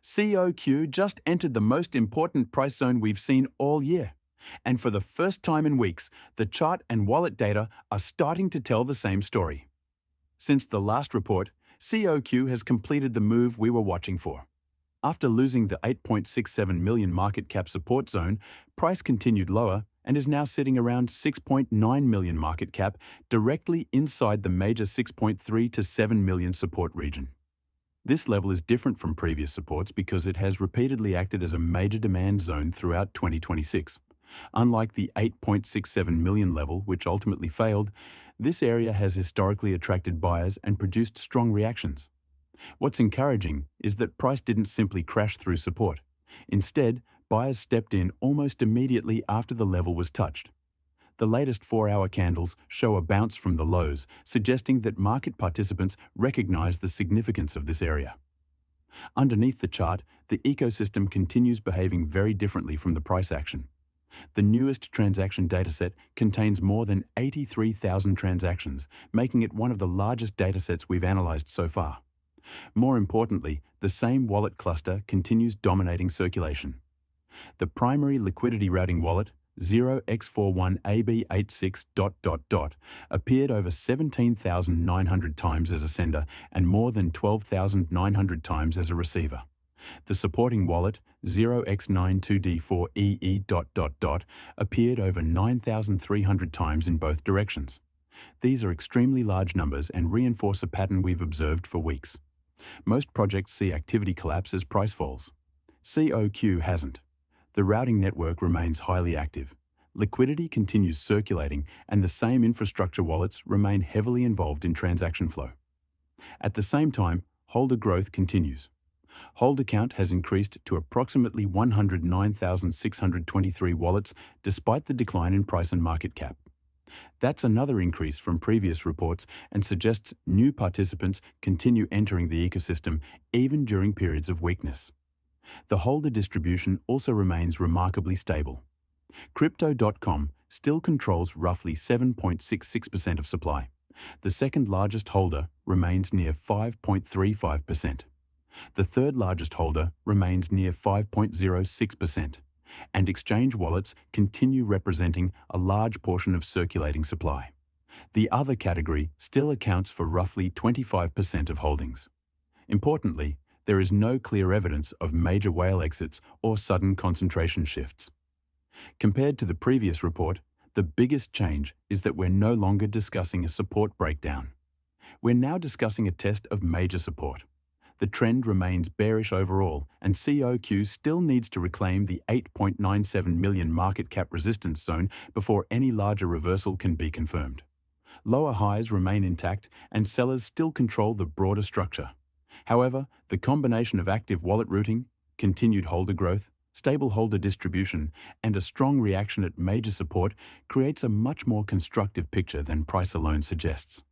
COQ just entered the most important price zone we've seen all year. And for the first time in weeks, the chart and wallet data are starting to tell the same story. Since the last report, COQ has completed the move we were watching for. After losing the 8.67 million market cap support zone, price continued lower and is now sitting around 6.9 million market cap, directly inside the major 6.3 to 7 million support region. This level is different from previous supports because it has repeatedly acted as a major demand zone throughout 2026. Unlike the 8.67 million level, which ultimately failed, this area has historically attracted buyers and produced strong reactions. What's encouraging is that price didn't simply crash through support. Instead, buyers stepped in almost immediately after the level was touched. The latest 4-hour candles show a bounce from the lows, suggesting that market participants recognize the significance of this area. Underneath the chart, the ecosystem continues behaving very differently from the price action. The newest transaction dataset contains more than 83,000 transactions, making it one of the largest datasets we've analyzed so far. More importantly, the same wallet cluster continues dominating circulation. The primary liquidity routing wallet, 0x41AB86... appeared over 17,900 times as a sender and more than 12,900 times as a receiver. The supporting wallet, 0x92D4EE... appeared over 9,300 times in both directions. These are extremely large numbers and reinforce a pattern we've observed for weeks. Most projects see activity collapse as price falls. COQ hasn't. The routing network remains highly active. Liquidity continues circulating, and the same infrastructure wallets remain heavily involved in transaction flow. At the same time, holder growth continues. Holder count has increased to approximately 109,623 wallets despite the decline in price and market cap. That's another increase from previous reports and suggests new participants continue entering the ecosystem even during periods of weakness. The holder distribution also remains remarkably stable. Crypto.com still controls roughly 7.66% of supply. The second largest holder remains near 5.35%. The third largest holder remains near 5.06%. And exchange wallets continue representing a large portion of circulating supply. The other category still accounts for roughly 25% of holdings. Importantly, there is no clear evidence of major whale exits or sudden concentration shifts. Compared to the previous report, the biggest change is that we're no longer discussing a support breakdown. We're now discussing a test of major support. The trend remains bearish overall, and COQ still needs to reclaim the 8.97 million market cap resistance zone before any larger reversal can be confirmed. Lower highs remain intact, and sellers still control the broader structure. However, the combination of active wallet routing, continued holder growth, stable holder distribution, and a strong reaction at major support creates a much more constructive picture than price alone suggests.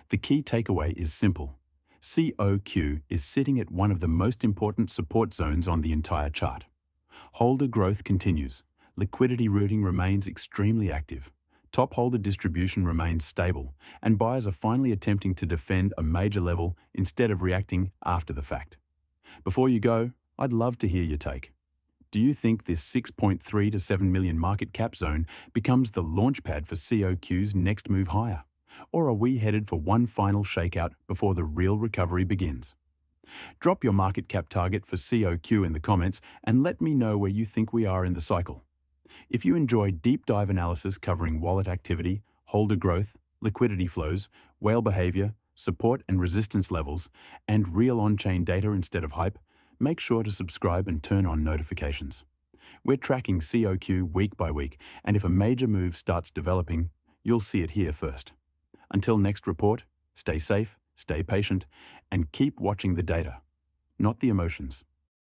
The key takeaway is simple. COQ is sitting at one of the most important support zones on the entire chart. Holder growth continues, liquidity routing remains extremely active, top holder distribution remains stable, and buyers are finally attempting to defend a major level instead of reacting after the fact. Before you go, I'd love to hear your take. Do you think this 6.3 to 7 million market cap zone becomes the launchpad for COQ's next move higher? Or are we headed for one final shakeout before the real recovery begins? Drop your market cap target for COQ in the comments and let me know where you think we are in the cycle. If you enjoy deep dive analysis covering wallet activity, holder growth, liquidity flows, whale behavior, support and resistance levels, and real on-chain data instead of hype, make sure to subscribe and turn on notifications. We're tracking COQ week by week, and if a major move starts developing, you'll see it here first. Until next report, stay safe, stay patient, and keep watching the data, not the emotions.